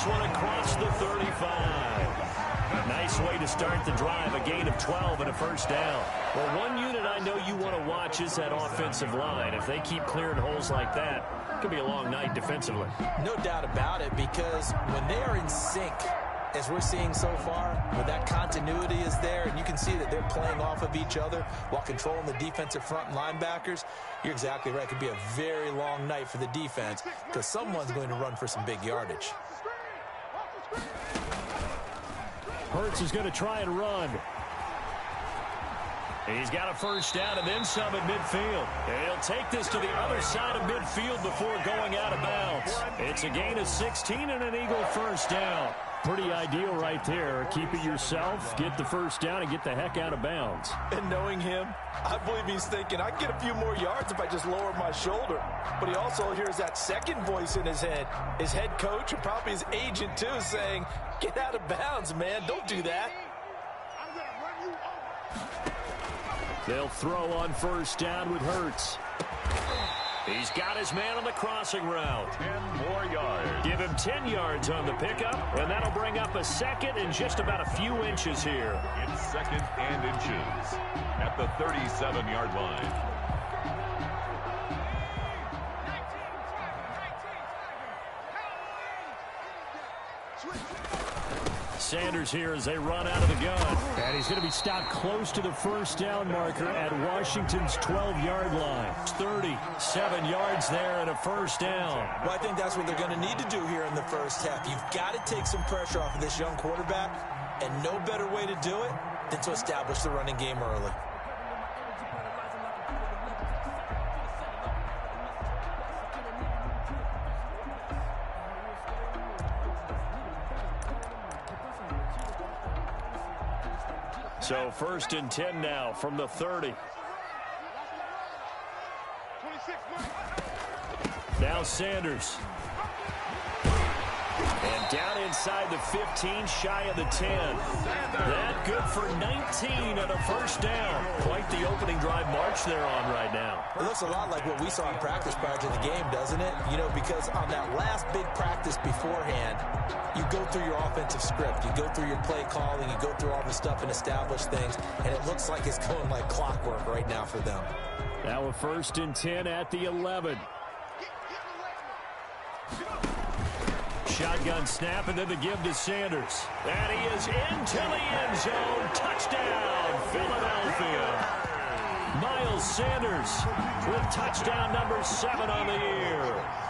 this one across the 35. Nice way to start the drive, a gain of 12 and a first down. Well, one unit I know you want to watch is that offensive line. If they keep clearing holes like that, it could be a long night defensively. No doubt about it, because when they are in sync, as we're seeing so far, when that continuity is there and you can see that they're playing off of each other while controlling the defensive front and linebackers, you're exactly right. It could be a very long night for the defense because someone's going to run for some big yardage. Hurts is going to try and run. He's got a first down and then some at midfield. And he'll take this to the other side of midfield before going out of bounds. It's a gain of 16 and an Eagle first down. Pretty ideal right there. Keep it yourself, get the first down, and get the heck out of bounds. And knowing him, I believe he's thinking, I can get a few more yards if I just lower my shoulder. But he also hears that second voice in his head. His head coach and probably his agent, too, saying, get out of bounds, man. Don't do that. They'll throw on first down with Hurts. He's got his man on the crossing route. 10 more yards. Give him 10 yards on the pickup, and that'll bring up a second and just about a few inches here. It's second and inches at the 37-yard line. Sanders here as they run out of the gun. And he's going to be stopped close to the first down marker at Washington's 12-yard line. 37 yards there and a first down. Well, I think that's what they're going to need to do here in the first half. You've got to take some pressure off of this young quarterback, and no better way to do it than to establish the running game early. So first and 10 now from the 30. Now Sanders. And down inside the 15, shy of the 10. That good for 19 and a first down. Quite the opening drive march they're on right now. It looks a lot like what we saw in practice prior to the game, doesn't it? You know, because on that last big practice beforehand, you go through your offensive script. You go through your play calling. You go through all the stuff and establish things. And it looks like it's going like clockwork right now for them. Now a first and 10 at the 11. Shotgun snap, and then the give to Sanders. And he is into the end zone. Touchdown, Philadelphia. Miles Sanders with touchdown number 7 on the year.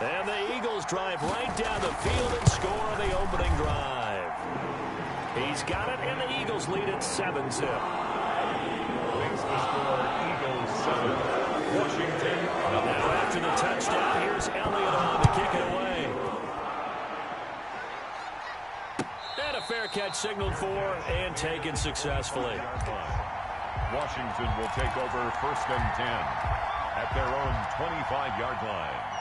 And the Eagles drive right down the field and score on the opening drive. He's got it, and the Eagles lead at 7-zip. Makes the score Eagles 7. Washington. Now after the touchdown, here's Elliott on to kick it away. And a fair catch signaled for and taken successfully. Washington will take over first and 10 at their own 25-yard line.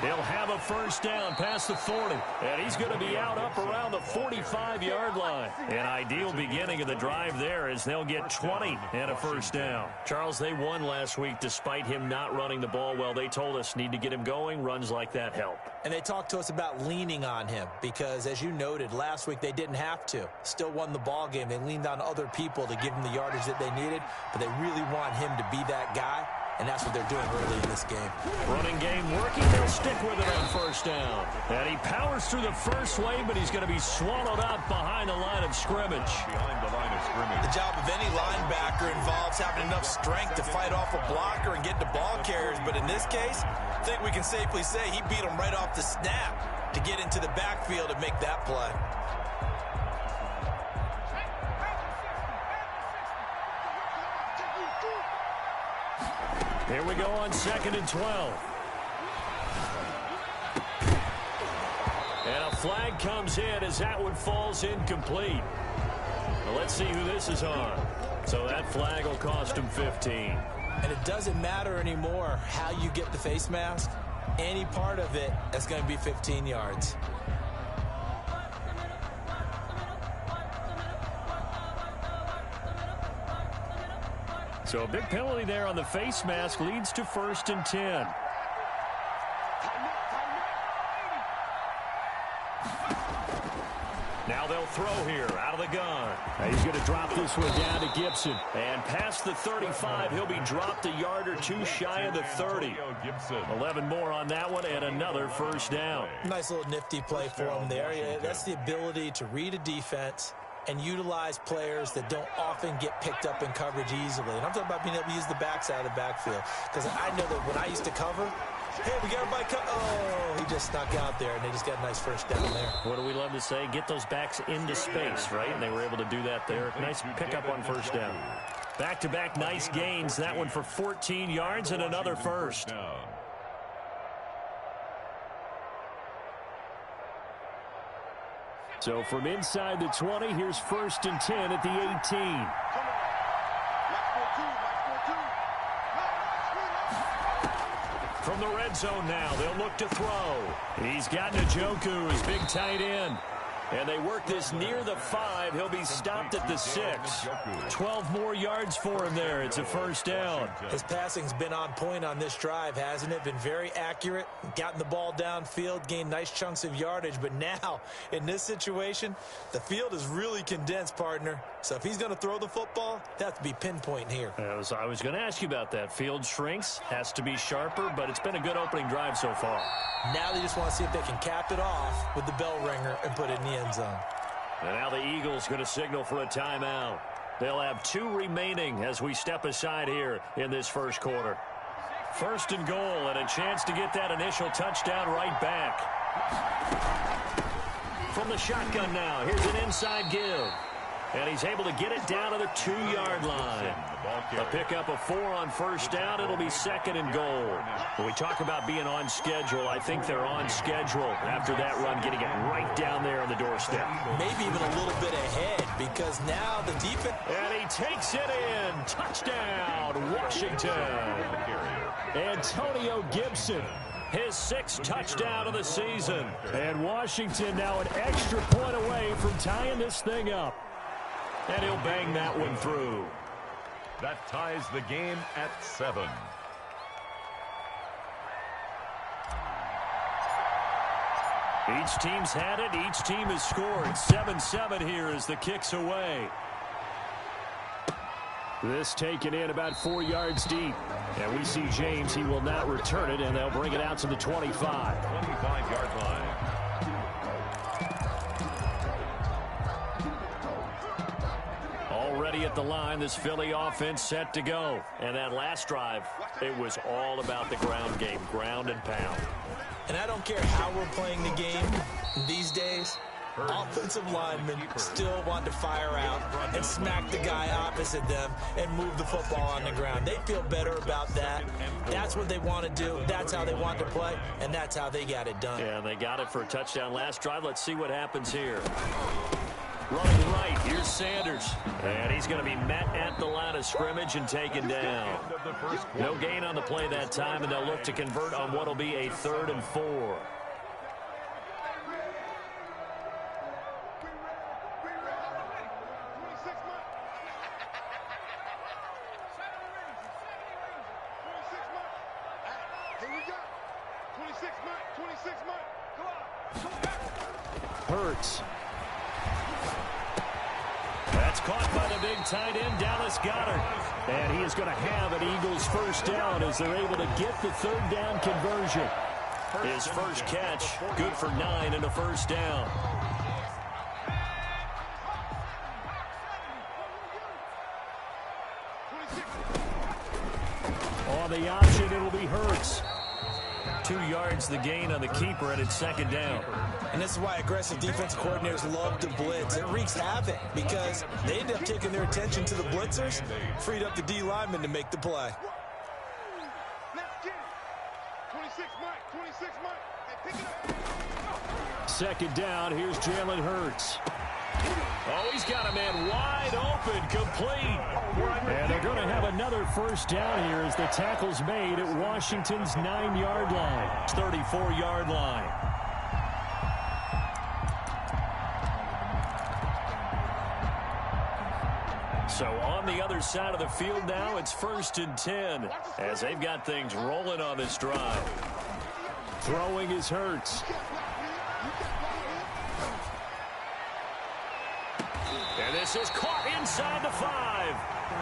He'll have a first down past the 40, and he's going to be out up around the 45-yard line. An ideal beginning of the drive there as they'll get 20 and a first down. Charles, they won last week despite him not running the ball well. They told us need to get him going. Runs like that help. And they talked to us about leaning on him because, as you noted, last week they didn't have to. Still won the ball game. They leaned on other people to give them the yardage that they needed, but they really want him to be that guy. And that's what they're doing early in this game. Running game working. They'll stick with it on first down. And he powers through the first wave, but he's going to be swallowed up behind the line of scrimmage. Behind the line of scrimmage. The job of any linebacker involves having enough strength to fight off a blocker and get to ball carriers. But in this case, I think we can safely say he beat him right off the snap to get into the backfield and make that play. Here we go on 2nd and 12. And a flag comes in as that one falls incomplete. Well, let's see who this is on. So that flag will cost him 15. And it doesn't matter anymore how you get the face mask. Any part of it is going to be 15 yards. So a big penalty there on the face mask leads to 1st and 10. Now they'll throw here out of the gun. He's going to drop this one down to Gibson. And past the 35, he'll be dropped a yard or two shy of the 30. 11 more on that one and another 1st down. Nice little nifty play for him there. Yeah, that's the ability to read a defense and utilize players that don't often get picked up in coverage easily. And I'm talking about being able to use the backside of the backfield. Because I know that when I used to cover, hey, we got everybody oh, he just snuck out there, and they just got a nice 1st down there. What do we love to say? Get those backs into space, right? And they were able to do that there. Nice pickup on 1st down. Back-to-back nice gains. That one for 14 yards and another 1st. So from inside the 20, here's 1st and 10 at the 18. From the red zone now, they'll look to throw. He's got Njoku, his big tight end. And they work this near the 5. He'll be stopped at the 6. 12 more yards for him there. It's a 1st down. His passing's been on point on this drive, hasn't it? Been very accurate. Gotten the ball downfield, gained nice chunks of yardage. But now, in this situation, the field is really condensed, partner. So if he's going to throw the football, that has to be pinpoint here. I was going to ask you about that. Field shrinks, has to be sharper, but it's been a good opening drive so far. Now they just want to see if they can cap it off with the bell ringer and put it in the end zone. And now the Eagles going to signal for a timeout. They'll have 2 remaining as we step aside here in this 1st quarter. 1st and goal and a chance to get that initial touchdown right back. From the shotgun now, here's an inside give. And he's able to get it down to the 2-yard line. A pickup of 4 on 1st down. It'll be 2nd and goal. When we talk about being on schedule, I think they're on schedule after that run, getting it right down there on the doorstep. Maybe even a little bit ahead because now the defense. And he takes it in. Touchdown, Washington. Antonio Gibson. His 6th touchdown of the season. And Washington now an extra point away from tying this thing up. And he'll bang that one through. That ties the game at 7. Each team's had it. Each team has scored. 7-7 here as the kick's away. This taken in about 4 yards deep. And we see James. He will not return it, and they'll bring it out to the 25. 25-yard line. Already at the line, this Philly offense set to go. And that last drive, it was all about the ground game, ground and pound. And I don't care how we're playing the game these days, offensive linemen still want to fire out and smack the guy opposite them and move the football on the ground. They feel better about that. That's what they want to do. That's how they want to play, and that's how they got it done. Yeah, they got it for a touchdown last drive. Let's see what happens here. Running right, here's Sanders. And he's going to be met at the line of scrimmage and taken down. No gain on the play that time, and they'll look to convert on what will be a 3rd and 4. Hurts. That's caught by the big tight end, Dallas Goedert. And he is going to have an Eagles 1st down as they're able to get the 3rd down conversion. His first catch, good for 9 and a 1st down. On the option, it'll be Hurts. 2 yards the gain on the keeper, and it's 2nd down. And this is why aggressive defensive coordinators love to blitz. It wreaks havoc because they end up taking their attention to the blitzers, freed up the D lineman to make the play. Second down, here's Jalen Hurts. Oh, he's got a man wide open, complete. And they're going to have another first down here as the tackle's made at Washington's 9-yard line. 34-yard line. So on the other side of the field now, it's 1st and 10 as they've got things rolling on this drive. Throwing is Hurts. And this is caught inside the 5.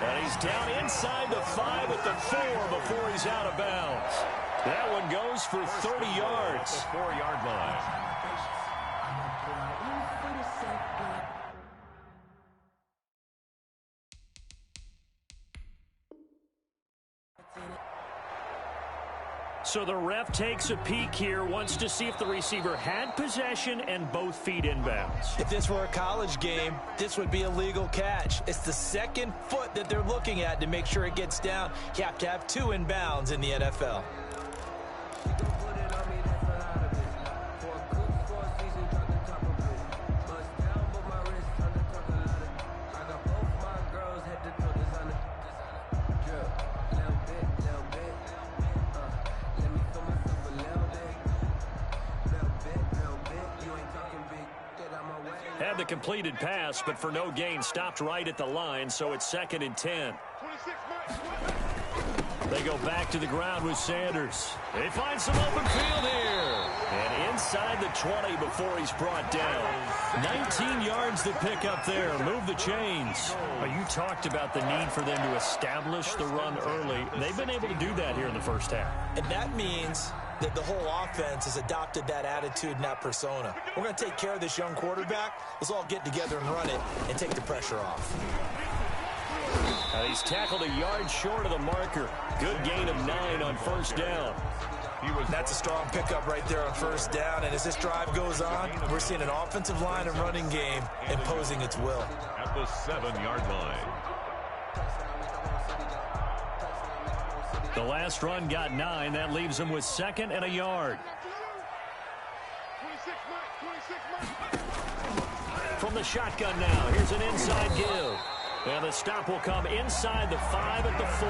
And he's down inside the 5 at the 4 before he's out of bounds. That one goes for 30 yards. The 4-yard line. So the ref takes a peek here, wants to see if the receiver had possession and both feet inbounds. If this were a college game, this would be a legal catch. It's the second foot that they're looking at to make sure it gets down. You have to have 2 inbounds in the NFL. Had the completed pass, but for no gain, stopped right at the line, so it's 2nd and 10. They go back to the ground with Sanders. They find some open field here. And inside the 20 before he's brought down. 19 yards to pick up there. Move the chains. You talked about the need for them to establish the run early. They've been able to do that here in the first half. And that means that the whole offense has adopted that attitude and that persona. We're going to take care of this young quarterback. Let's all get together and run it and take the pressure off. He's tackled a yard short of the marker. Good gain of 9 on first down. That's a strong pickup right there on first down. And as this drive goes on, we're seeing an offensive line and running game imposing its will. At the 7-yard line. The last run got 9. That leaves him with 2nd and a yard. From the shotgun now, here's an inside give. And the stop will come inside the 5 at the 4.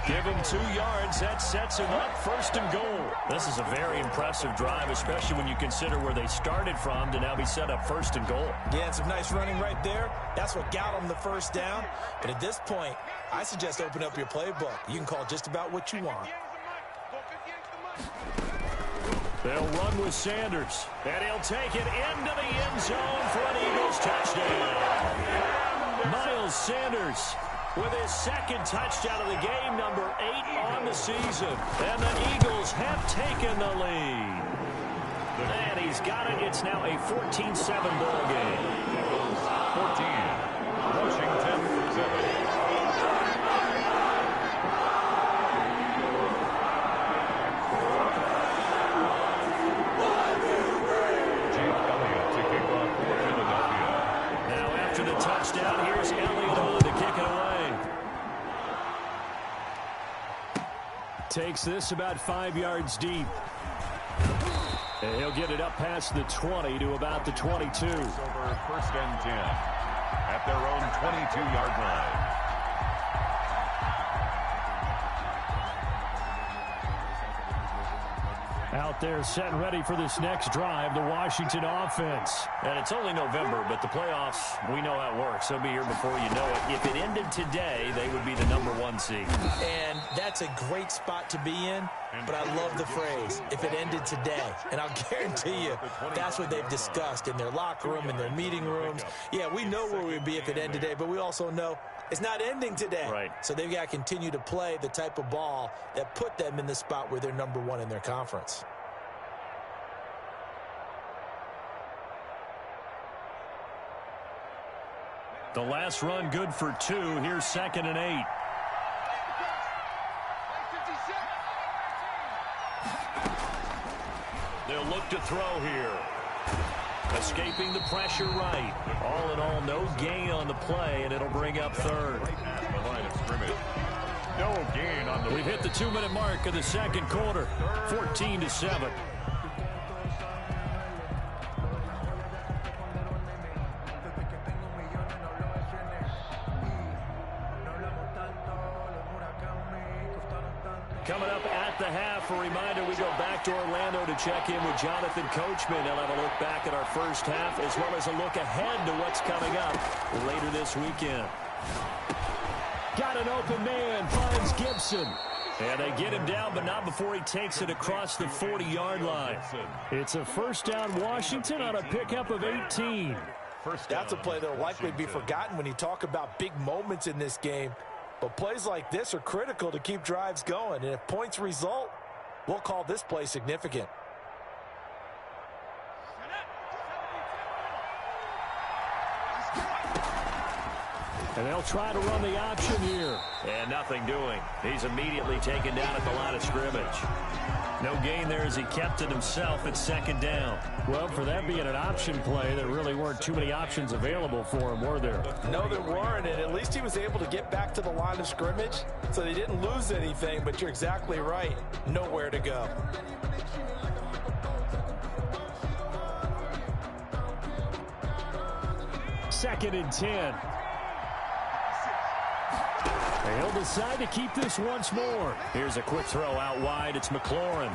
Give him 2 yards. That sets him up 1st and goal. This is a very impressive drive, especially when you consider where they started from to now be set up 1st and goal. Yeah, and some nice running right there. That's what got them the first down. But at this point, I suggest open up your playbook. You can call just about what you want. They'll run with Sanders. And he'll take it into the end zone for an Eagles touchdown. Miles Sanders with his 2nd touchdown of the game, number 8 on the season. And the Eagles have taken the lead. And he's got it. It's now a 14-7 ball game. 14. Washington 7. Touchdown. Here's Elliott to kick it away. Takes this about 5 yards deep. And he'll get it up past the 20 to about the 22. Over 1st and 10 at their own 22-yard line. Out there set and ready for this next drive, the Washington offense. And it's only November, but the playoffs, we know how it works. They'll be here before you know it. If it ended today, they would be the number 1 seed. And that's a great spot to be in, but I love the phrase, if it ended today. And I'll guarantee you, that's what they've discussed in their locker room, in their meeting rooms. Yeah, we know where we'd be if it ended today, but we also know it's not ending today. Right. So they've got to continue to play the type of ball that put them in the spot where they're number 1 in their conference. The last run good for 2. Here's 2nd and 8. They'll look to throw here. Escaping the pressure right. All in all, no gain on the play, and it'll bring up 3rd. The line of scrimmage. No gain on the... We've hit the 2-minute mark of the 2nd quarter. 14-7. Coming up at the half, a reminder, we go back to Orlando to check in with Jonathan Coachman. He'll have a look back at our first half as well as a look ahead to what's coming up later this weekend. Got an open man, finds Gibson. And they get him down, but not before he takes it across the 40-yard line. It's a first down Washington on a pickup of 18. That's a play that will likely be forgotten when you talk about big moments in this game. But plays like this are critical to keep drives going. And if points result, we'll call this play significant. And they'll try to run the option here. And nothing doing. He's immediately taken down at the line of scrimmage. No gain there as he kept it himself at second down. Well, for that being an option play, there really weren't too many options available for him, were there? No, there weren't, and at least he was able to get back to the line of scrimmage, so they didn't lose anything, but you're exactly right. Nowhere to go. Second and 10. They'll decide to keep this once more. Here's a quick throw out wide. It's McLaurin.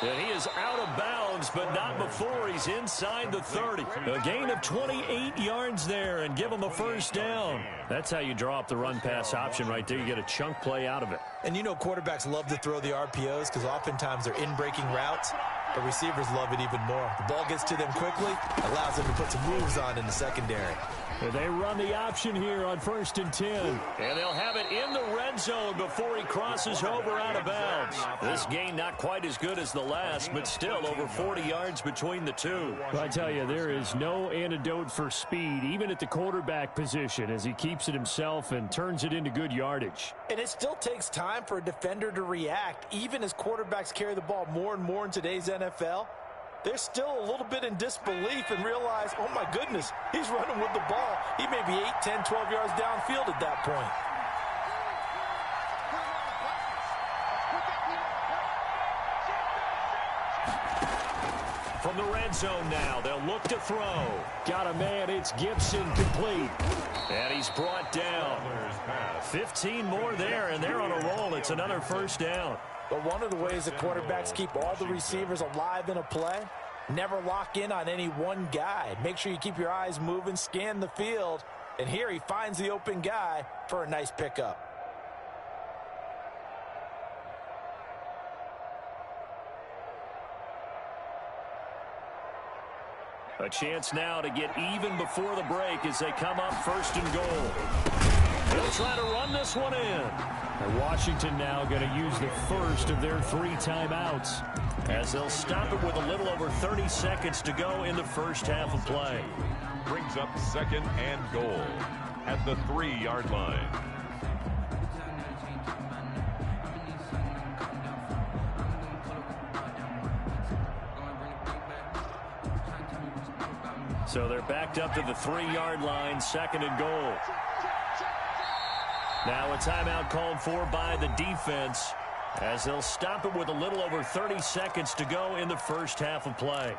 And he is out of bounds, but not before he's inside the 30. A gain of 28 yards there and give him a first down. That's how you draw up the run-pass option right there. You get a chunk play out of it. And you know quarterbacks love to throw the RPOs because oftentimes they're in-breaking routes. But receivers love it even more. The ball gets to them quickly, allows them to put some moves on in the secondary. And they run the option here on 1st and 10. And they'll have it in the red zone before he crosses over out of bounds. This gain not quite as good as the last, but still over 40 yards between the two. Well, I tell you, there is no antidote for speed, even at the quarterback position, as he keeps it himself and turns it into good yardage. And it still takes time for a defender to react, even as quarterbacks carry the ball more and more in today's NFL. They're still a little bit in disbelief and realize, oh my goodness, he's running with the ball. He may be 8, 10, 12 yards downfield at that point. From the red zone now, they'll look to throw. Got a man, it's Gibson, complete. And he's brought down. 15 more there, and they're on a roll. It's another first down. But one of the ways that quarterbacks keep all the receivers alive in a play, never lock in on any one guy. Make sure you keep your eyes moving, scan the field, and here he finds the open guy for a nice pickup. A chance now to get even before the break as they come up 1st and goal. They'll try to run this one in. And Washington now going to use the first of their 3 timeouts as they'll stop it with a little over 30 seconds to go in the first half of play. Brings up 2nd and goal at the 3-yard line. So they're backed up to the 3-yard line, 2nd and goal. Now a timeout called for by the defense as they'll stop it with a little over 30 seconds to go in the first half of play.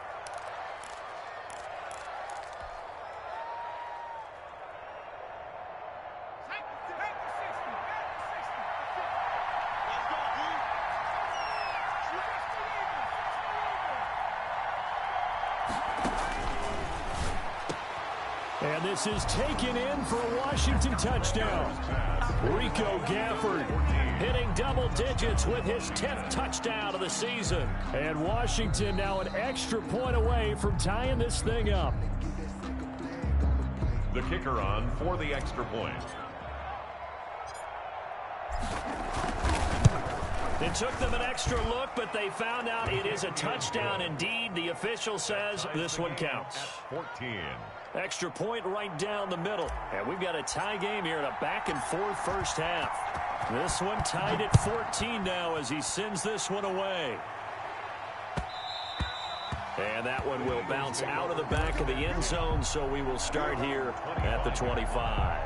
And this is taken in for a Washington touchdown. Rico Gafford hitting double digits with his 10th touchdown of the season. And Washington now an extra point away from tying this thing up. The kicker on for the extra point. It took them an extra look, but they found out it is a touchdown indeed. The official says this one counts. 14. Extra point right down the middle. And we've got a tie game here in a back-and-forth first half. This one tied at 14 now as he sends this one away. And that one will bounce out of the back of the end zone, so we will start here at the 25.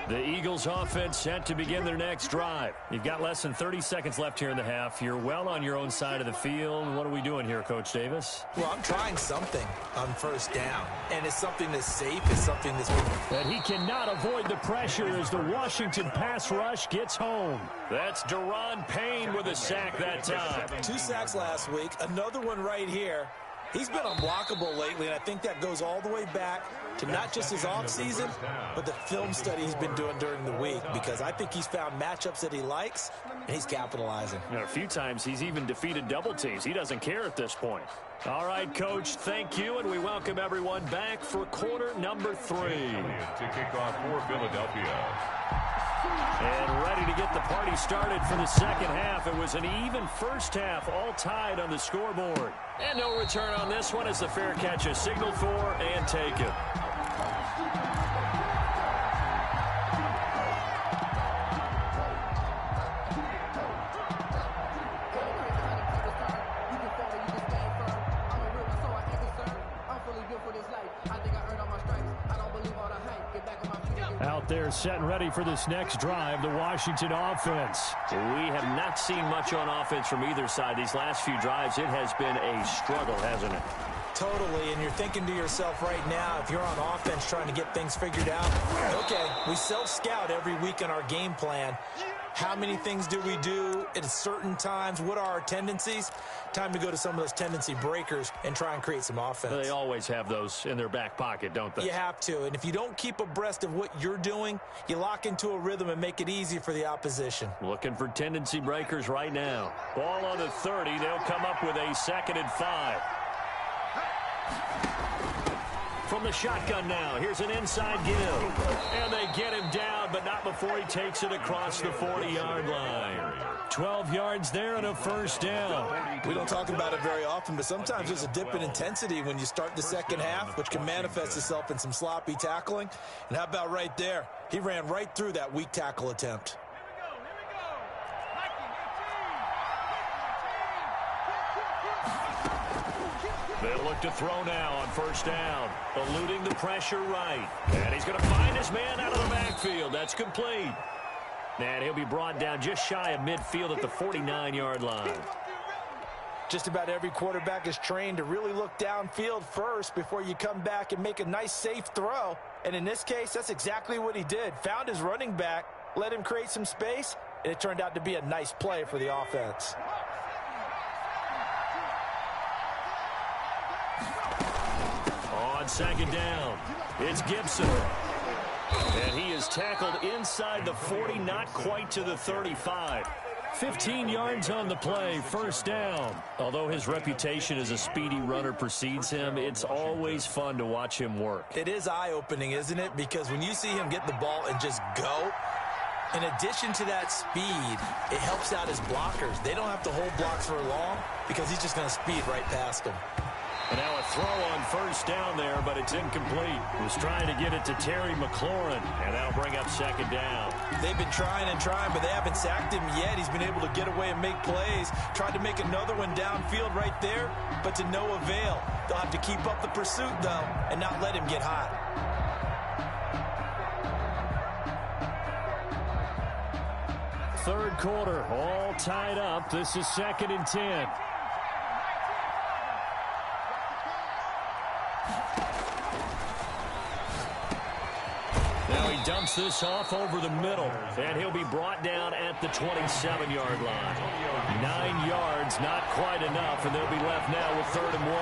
The Eagles offense set to begin their next drive. You've got less than 30 seconds left here in the half. You're well on your own side of the field. What are we doing here, Coach Davis? Well, I'm trying something on first down, and it's something that's safe. It's something that's... And he cannot avoid the pressure as the Washington pass rush gets home. That's Deron Payne with a sack that time. 2 sacks last week, another one right here. He's been unblockable lately, and I think that goes all the way back to not just his offseason, but the film study he's been doing during the week, because I think he's found matchups that he likes, and he's capitalizing. You know, a few times he's even defeated double teams. He doesn't care at this point. All right, Coach, thank you, and we welcome everyone back for quarter number 3. To kick off for Philadelphia. And ready to get the party started for the second half. It was an even first half, all tied on the scoreboard. And no return on this one as the fair catch is signaled for and taken. Out there set and ready for this next drive, the Washington offense. We have not seen much on offense from either side. These last few drives, it has been a struggle, hasn't it? Totally, and you're thinking to yourself right now, if you're on offense trying to get things figured out, okay, we self-scout every week on our game plan. How many things do we do at certain times? What are our tendencies? Time to go to some of those tendency breakers and try and create some offense. They always have those in their back pocket, don't they? You have to, and if you don't keep abreast of what you're doing, you lock into a rhythm and make it easy for the opposition. Looking for tendency breakers right now. Ball on the 30. They'll come up with a 2nd and 5. From the shotgun now, here's an inside give. And they get him down, but not before he takes it across the 40-yard line. 12 yards there and a first down. We don't talk about it very often, but sometimes there's a dip in intensity when you start the second half, which can manifest itself in some sloppy tackling. And how about right there? He ran right through that weak tackle attempt. They look to throw now on first down, eluding the pressure right. And he's going to find his man out of the backfield. That's complete. And he'll be brought down just shy of midfield at the 49-yard line. Just about every quarterback is trained to really look downfield first before you come back and make a nice, safe throw. And in this case, that's exactly what he did. Found his running back, let him create some space, and it turned out to be a nice play for the offense. On second down, it's Gibson. And he is tackled inside the 40, not quite to the 35. 15 yards on the play, first down. Although his reputation as a speedy runner precedes him, it's always fun to watch him work. It is eye-opening, isn't it? Because when you see him get the ball and just go, in addition to that speed, it helps out his blockers. They don't have to hold blocks for long because he's just going to speed right past them. And now a throw on first down there, but it's incomplete. He was trying to get it to Terry McLaurin, and that'll bring up second down. They've been trying and trying, but they haven't sacked him yet. He's been able to get away and make plays. Tried to make another one downfield right there, but to no avail. They'll have to keep up the pursuit, though, and not let him get hot. Third quarter, all tied up. This is 2nd and 10. Now he dumps this off over the middle, and he'll be brought down at the 27-yard line. 9 yards, not quite enough, and they'll be left now with 3rd and 1.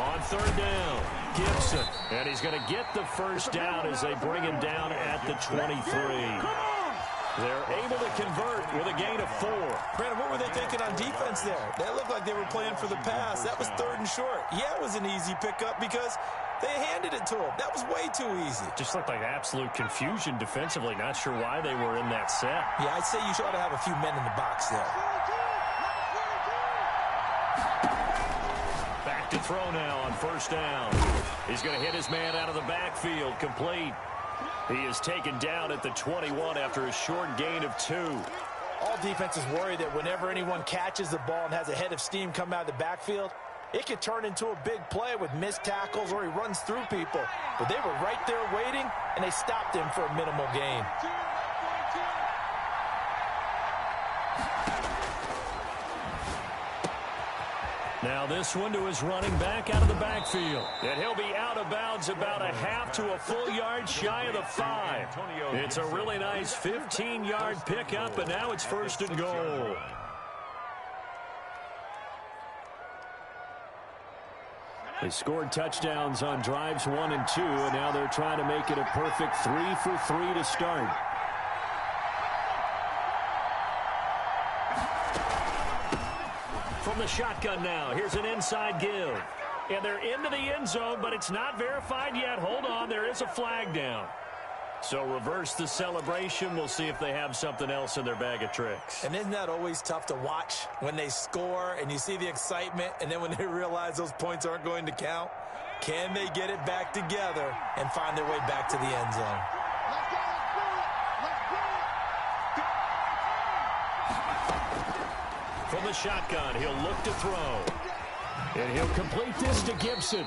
On third down, Gibson, and he's going to get the first down as they bring him down at the 23. They're able to convert with a gain of 4. Brandon, what were they thinking on defense there? They looked like they were playing for the pass. That was 3rd and short. Yeah, it was an easy pickup because they handed it to him. That was way too easy. Just looked like absolute confusion defensively. Not sure why they were in that set. Yeah, I'd say you ought to have a few men in the box there. Back to throw now on first down. He's going to hit his man out of the backfield. Complete. He is taken down at the 21 after a short gain of 2. All defenses worry that whenever anyone catches the ball and has a head of steam come out of the backfield, It could turn into a big play with missed tackles or he runs through people. But they were right there waiting, and they stopped him for a minimal gain. Now this one to his running back out of the backfield. And he'll be out of bounds about a half to a full yard shy of the 5. It's a really nice 15-yard pickup, and now it's 1st and goal. They scored touchdowns on drives 1 and 2, and now they're trying to make it a perfect 3 for 3 to start. From the shotgun now, here's an inside give. And they're into the end zone, but it's not verified yet. Hold on, there is a flag down. So reverse the celebration. We'll see if they have something else in their bag of tricks. And isn't that always tough to watch when they score and you see the excitement, and then when they realize those points aren't going to count? Can they get it back together and find their way back to the end zone? From the shotgun, he'll look to throw. And he'll complete this to Gibson.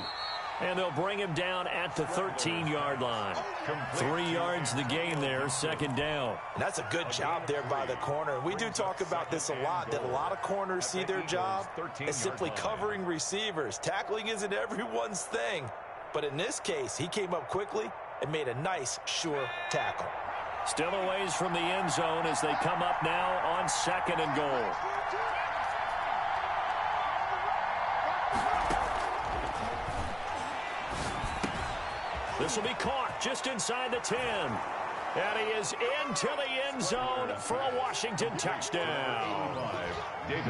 And they'll bring him down at the 13-yard line. 3 yards the gain there, 2nd down. And that's a good job there by the corner. We do talk about this a lot, that a lot of corners see their job as simply covering receivers. Tackling isn't everyone's thing. But in this case, he came up quickly and made a nice, sure tackle. Still a ways from the end zone as they come up now on 2nd and goal. This will be caught just inside the 10. And he is into the end zone for a Washington touchdown.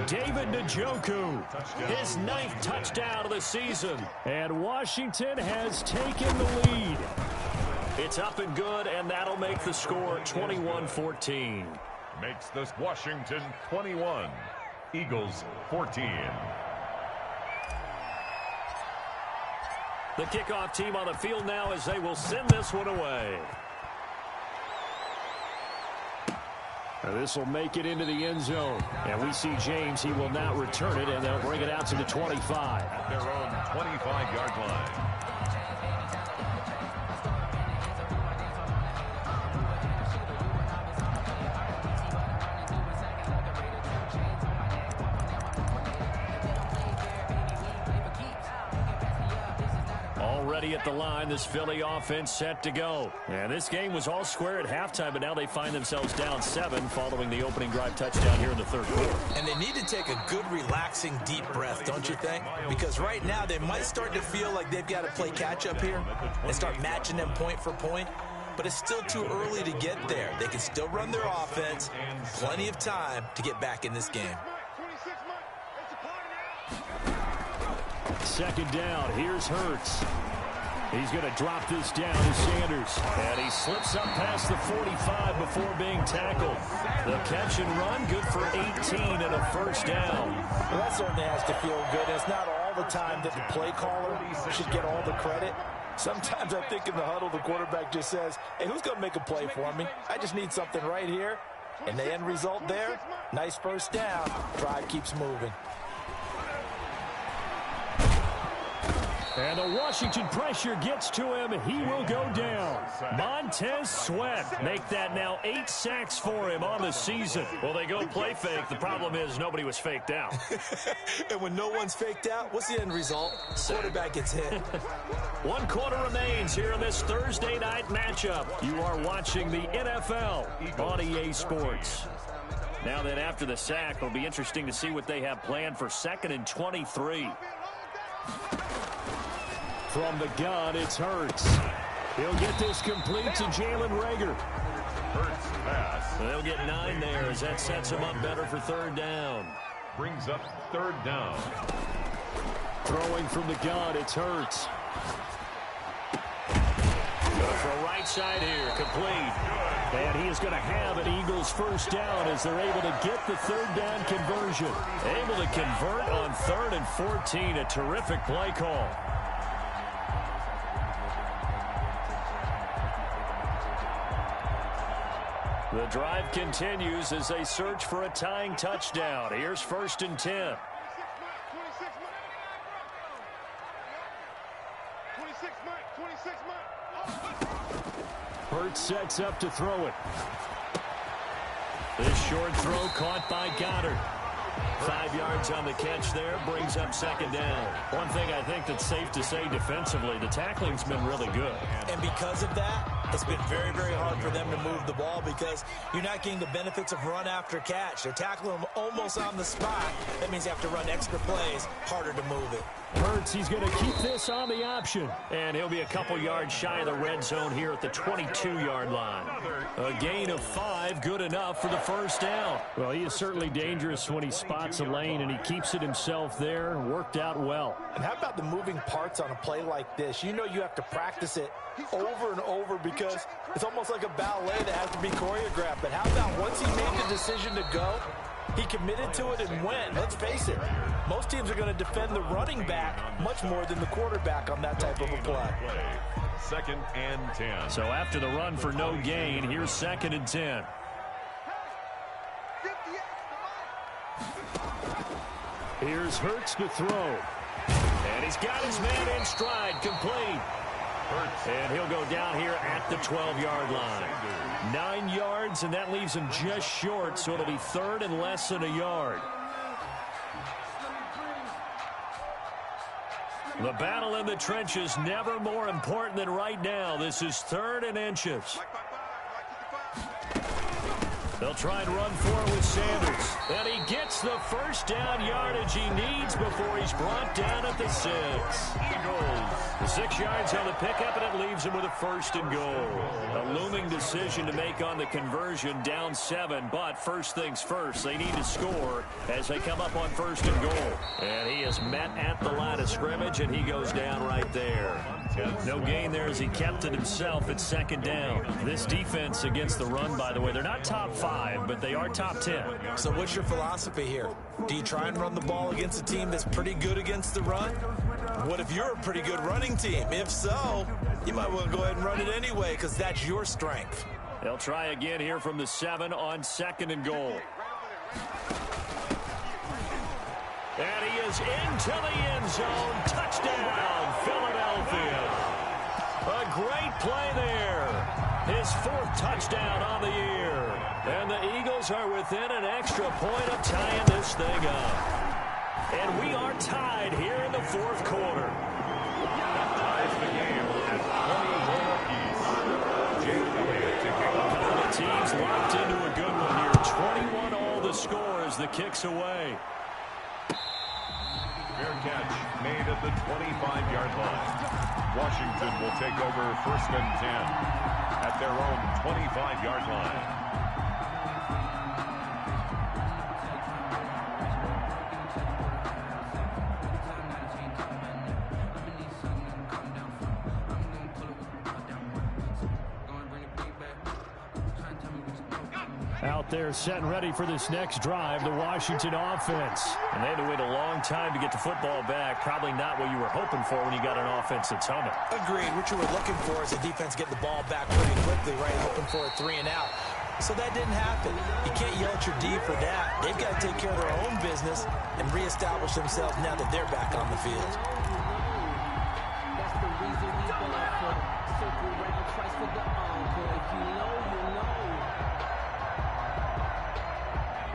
David Njoku, his 9th touchdown of the season. And Washington has taken the lead. It's up and good, and that'll make the score 21-14. Makes this Washington 21, Eagles 14. The kickoff team on the field now as they will send this one away. This will make it into the end zone. And we see James. He will not return it, and they'll bring it out to the 25. At their own 25-yard line. Already at the line, this Philly offense set to go. And this game was all square at halftime, but now they find themselves down 7 following the opening drive touchdown here in the 3rd quarter. And they need to take a good, relaxing, deep breath, don't you think? Because right now they might start to feel like they've got to play catch-up here and start matching them point for point. But it's still too early to get there. They can still run their offense. Plenty of time to get back in this game. 2nd down. Here's Hurts. He's going to drop this down to Sanders. And he slips up past the 45 before being tackled. The catch and run, good for 18 and a 1st down. Well, that certainly has to feel good. It's not all the time that the play caller should get all the credit. Sometimes I think in the huddle, the quarterback just says, hey, who's going to make a play for me? I just need something right here. And the end result there, nice 1st down. Drive keeps moving. And the Washington pressure gets to him. He will go down. Montez Sweat make that now 8 sacks for him on the season. Well, they go play fake. The problem is nobody was faked out. And when no one's faked out, what's the end result? Quarterback gets hit. 1 quarter remains here in this Thursday night matchup. You are watching the NFL on EA Sports. Now then, after the sack, it'll be interesting to see what they have planned for 2nd and 23. From the gun, it's Hurts. He'll get this complete to Jalen Reagor. Hurts pass. They'll get 9 there as that sets him up better for 3rd down. Brings up 3rd down. Throwing from the gun, it's Hurts. Going for a right side here, complete. And he is going to have an Eagles 1st down as they're able to get the 3rd down conversion. Able to convert on 3rd and 14, a terrific play call. The drive continues as they search for a tying touchdown. Here's 1st and 10. Hurts sets up to throw it. This short throw caught by Goddard. 5 yards on the catch there, brings up second down. One thing I think that's safe to say defensively, the tackling's been really good. And because of that, it's been very, very hard for them to move the ball because you're not getting the benefits of run after catch. They're tackling them almost on the spot. That means you have to run extra plays, harder to move it. Hurts, he's going to keep this on the option. And he'll be a couple yards shy of the red zone here at the 22-yard line. A gain of 5, good enough for the first down. Well, he is certainly dangerous when he spots a lane, and he keeps it himself there. Worked out well. And how about the moving parts on a play like this? You know you have to practice it over and over because it's almost like a ballet that has to be choreographed. But how about once he made the decision to go, he committed to it and went. Let's face it, most teams are going to defend the running back much more than the quarterback on that type of a play. 2nd and 10. So after the run for no gain, here's 2nd and 10. Here's Hurts to throw. And he's got his man in stride, complete. And he'll go down here at the 12-yard line. 9 yards, and that leaves him just short, so it'll be 3rd and less than a yard. The battle in the trenches never more important than right now. This is 3rd and inches. They'll try and run for it with Sanders. And he gets the first down yardage he needs before he's brought down at the 6. Eagles. The 6 yards on the pickup, and it leaves him with a 1st and goal. A looming decision to make on the conversion, down 7. But first things first, they need to score as they come up on 1st and goal. And he is met at the line of scrimmage, and he goes down right there. No gain there as he kept it himself at 2nd down. This defense against the run, by the way, they're not top 5, but they are top 10. So what's your philosophy here? Do you try and run the ball against a team that's pretty good against the run? What if you're a pretty good running team? If so, you might well go ahead and run it anyway because that's your strength. They'll try again here from the 7 on 2nd and goal. And he is into the end zone. Touchdown, Philadelphia. A great play there. His 4th touchdown on the year. And the Eagles are within an extra point of tying this thing up. And we are tied here in the 4th quarter. That ties the game at 21 apiece. Jake Elliott to kick off. The team's locked into a good one here. 21 all the score as the kick's away. Fair catch made at the 25-yard line. Washington will take over 1st and 10 at their own 25-yard line. Out there set and ready for this next drive, the Washington offense. And they had to wait a long time to get the football back. Probably not what you were hoping for when you got an offense that's humming. Agreed. What you were looking for is the defense get the ball back pretty quickly, right? Hoping for a 3 and out. So that didn't happen. You can't yell at your D for that. They've got to take care of their own business and reestablish themselves now that they're back on the field. That's the reason we go for circle round twice for the encore. If you know, you know.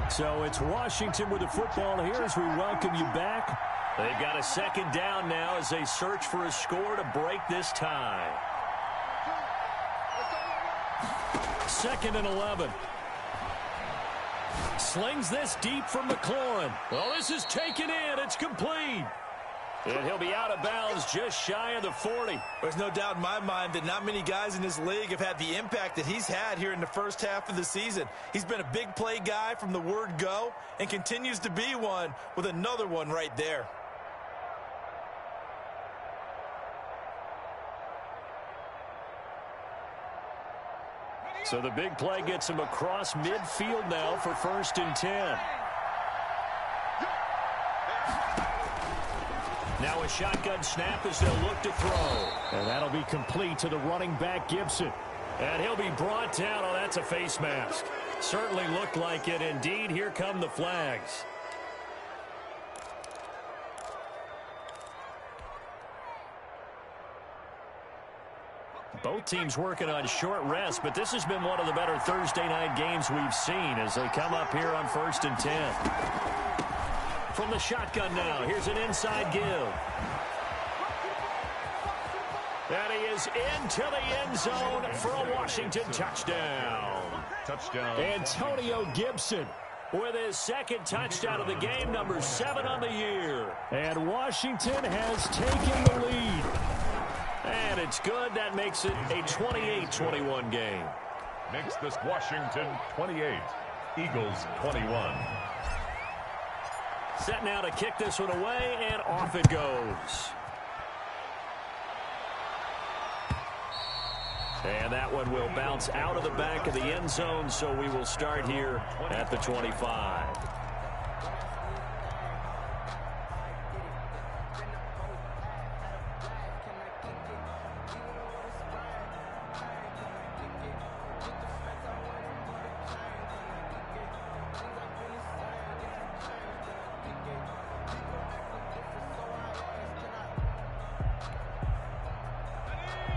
So it's Washington with the football here as we welcome you back. They've got a 2nd down now as they search for a score to break this tie. 2nd and 11. Slings this deep from McLaurin. Well, this is taken in. It's complete. And he'll be out of bounds just shy of the 40. There's no doubt in my mind that not many guys in this league have had the impact that he's had here in the first half of the season. He's been a big play guy from the word go and continues to be one with another one right there. So the big play gets him across midfield now for 1st and 10. Now a shotgun snap as they'll look to throw. And that'll be complete to the running back, Gibson. And he'll be brought down. Oh, that's a face mask. Certainly looked like it. Indeed, here come the flags. Both teams working on short rest, but this has been one of the better Thursday night games we've seen as they come up here on 1st and 10. From the shotgun now, here's an inside give. And he is into the end zone for a Washington touchdown. Touchdown. Antonio Gibson with his second touchdown of the game, number 7 on the year. And Washington has taken the lead. And it's good. That makes it a 28-21 game. Makes this Washington 28, Eagles 21. Set now to kick this one away, and off it goes. And that one will bounce out of the back of the end zone, so we will start here at the 25.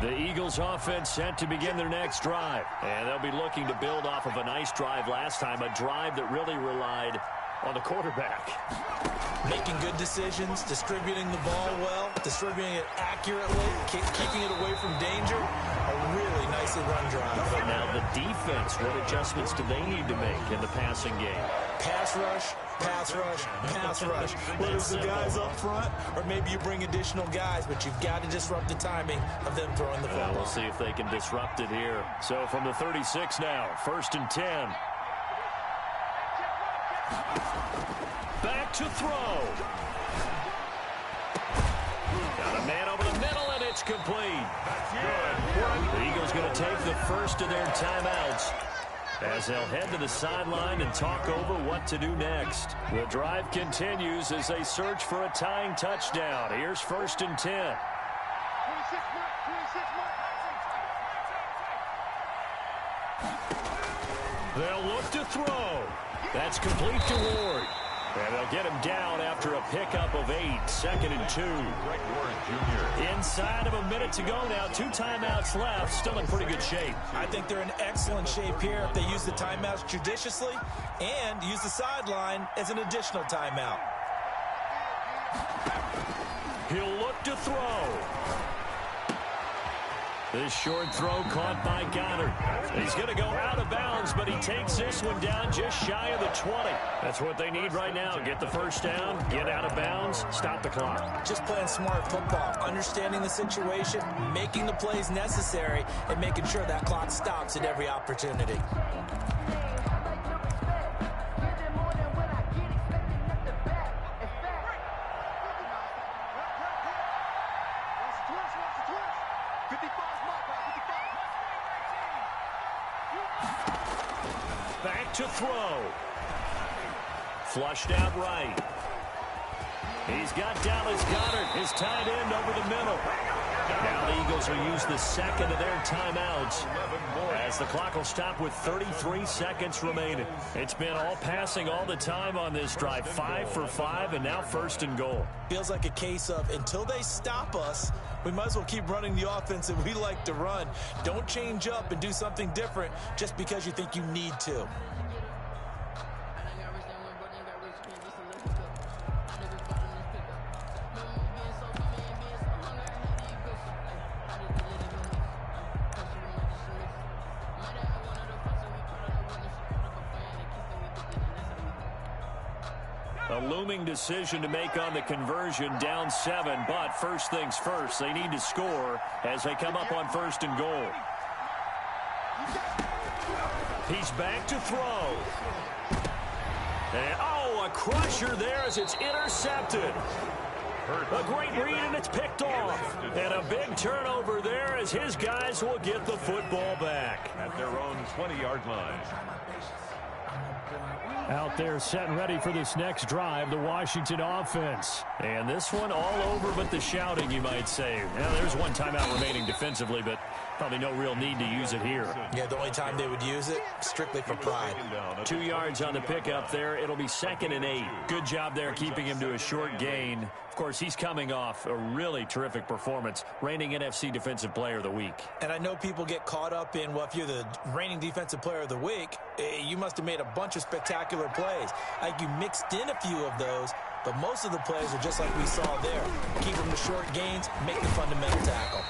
The Eagles offense set to begin their next drive. And they'll be looking to build off of a nice drive last time, a drive that really relied on the quarterback. Making good decisions, distributing the ball well, distributing it accurately, keeping it away from danger. A really nicely run drive. But now the defense, what adjustments do they need to make in the passing game? Pass rush, pass rush, pass rush. Whether it's the guys up front or maybe you bring additional guys, but you've got to disrupt the timing of them throwing the football. We'll see if they can disrupt it here. So from the 36 now, 1st and 10. Back to throw. Got a man over the middle, and it's complete. The Eagles going to take the first of their timeouts as they'll head to the sideline and talk over what to do next. The drive continues as they search for a tying touchdown. Here's 1st and 10. They'll look to throw. That's complete to Ward. And they'll get him down after a pickup of 8, 2nd and 2. Inside of a minute to go now. 2 timeouts left. Still in pretty good shape. I think they're in excellent shape here if they use the timeouts judiciously and use the sideline as an additional timeout. He'll look to throw. This short throw caught by Goddard. He's going to go out of bounds, but he takes this one down just shy of the 20. That's what they need right now. Get the first down, get out of bounds, stop the clock. Just playing smart football, understanding the situation, making the plays necessary, and making sure that clock stops at every opportunity. Back to throw. Flushed out right. He's got Dallas Goedert, his tight end, over the middle. Now the Eagles will use the second of their timeouts as the clock will stop with 33 seconds remaining. It's been all passing all the time on this drive. 5 for 5, and now 1st and goal. Feels like a case of until they stop us, we might as well keep running the offense that we like to run. Don't change up and do something different just because you think you need to. A looming decision to make on the conversion, down 7, but first things first, they need to score as they come up on 1st and goal. He's back to throw. And, a crusher there as it's intercepted. A great read, and it's picked off. And a big turnover there as his guys will get the football back. At their own 20-yard line. Out there set and ready for this next drive, the Washington offense. And this one all over but the shouting, you might say. Now, there's one timeout remaining defensively, but probably no real need to use it here. Yeah, the only time they would use it, strictly for pride. 2 yards on the pickup there. It'll be 2nd and 8. Good job there keeping him to a short gain Of course, he's coming off a really terrific performance, reigning NFC Defensive Player of the Week. And I know people get caught up in, well, if you're the reigning Defensive Player of the Week, you must have made a bunch of spectacular plays. Like you mixed in a few of those, but most of the plays are just like we saw there. Keep them to short gains, make the fundamental tackle.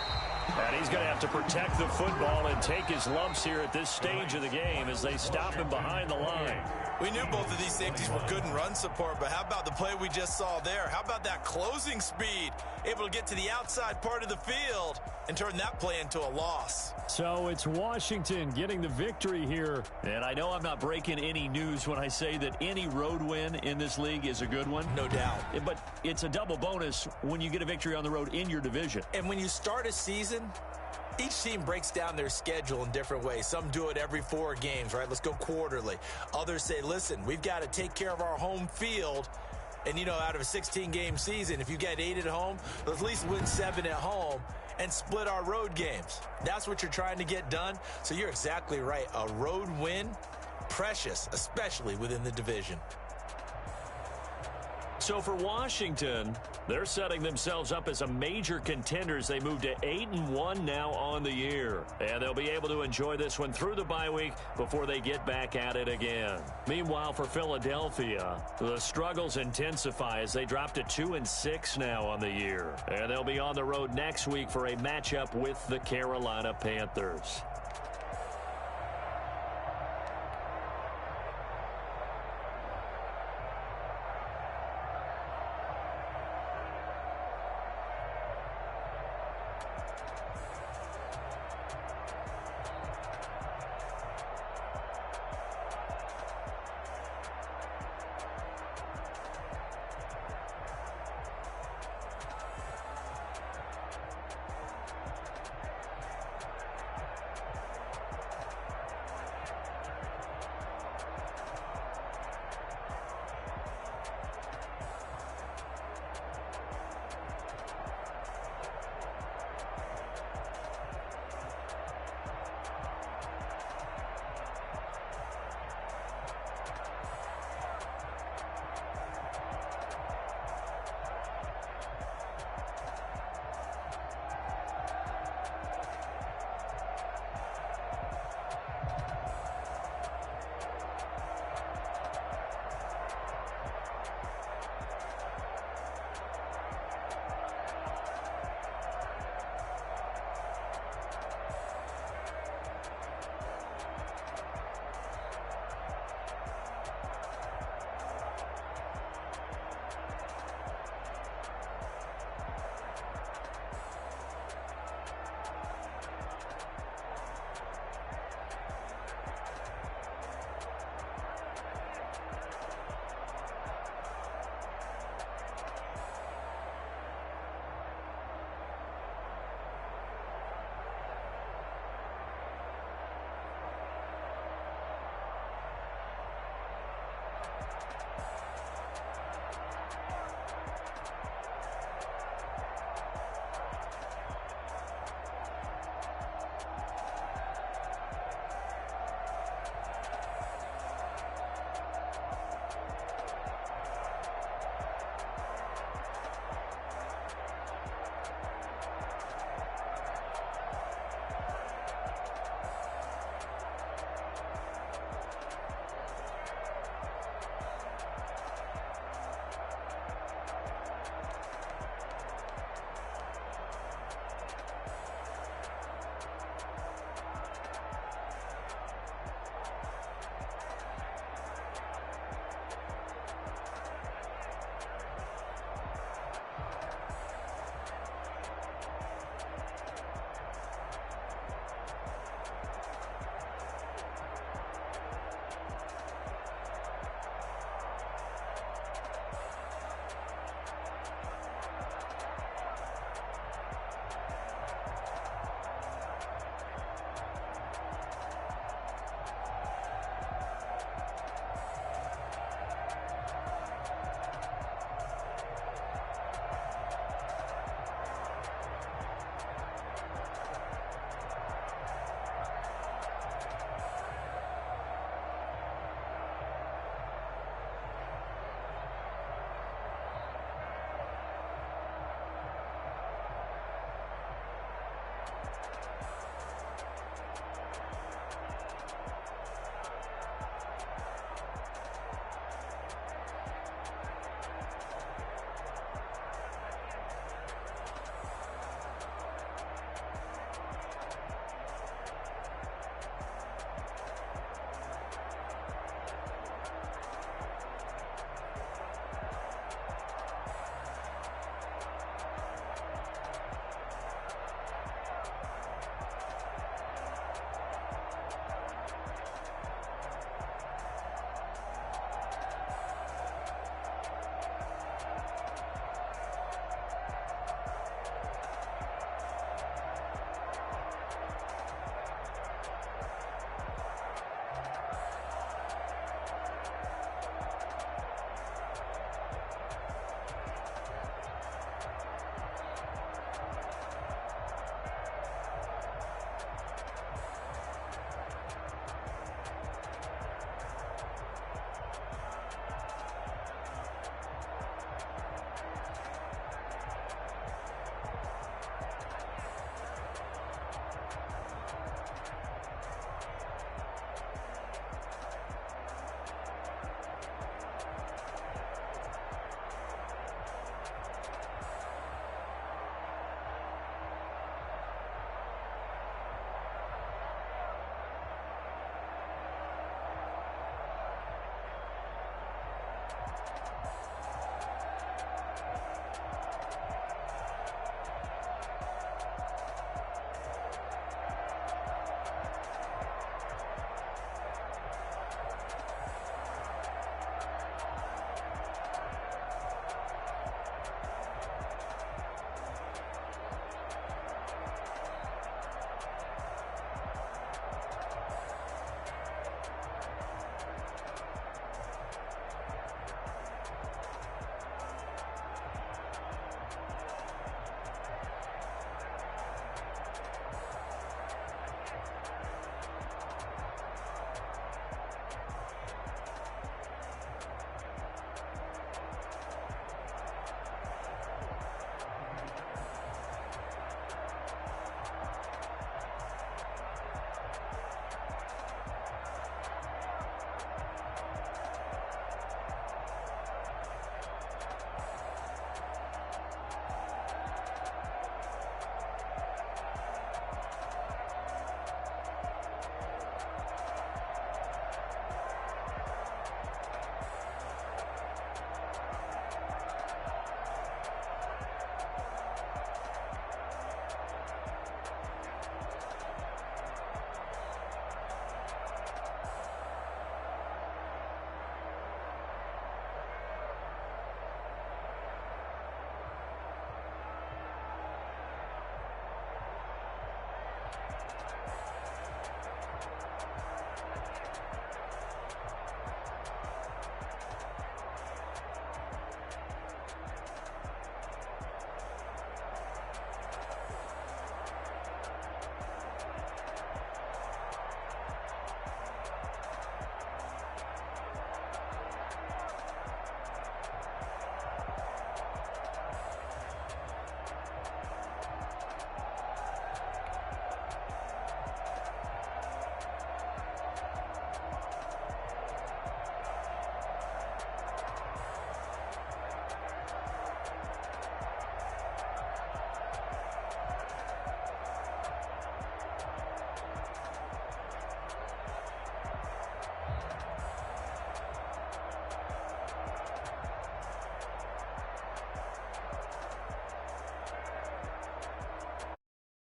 And he's going to have to protect the football and take his lumps here at this stage of the game as they stop him behind the line. We knew both of these safeties were good in run support, but how about the play we just saw there? How about that closing speed? Able to get to the outside part of the field and turn that play into a loss. So it's Washington getting the victory here. And I know I'm not breaking any news when I say that any road win in this league is a good one. No doubt. But it's a double bonus when you get a victory on the road in your division. And when you start a season, each team breaks down their schedule in different ways. Some do it every 4 games, right? Let's go quarterly. Others say, listen, we've got to take care of our home field. And, you know, out of a 16-game season, if you get 8 at home, let's at least win 7 at home and split our road games. That's what you're trying to get done. So you're exactly right. A road win, precious, especially within the division. So for Washington, they're setting themselves up as a major contender as they move to 8-1 now on the year. And they'll be able to enjoy this one through the bye week before they get back at it again. Meanwhile, for Philadelphia, the struggles intensify as they drop to 2-6 now on the year. And they'll be on the road next week for a matchup with the Carolina Panthers.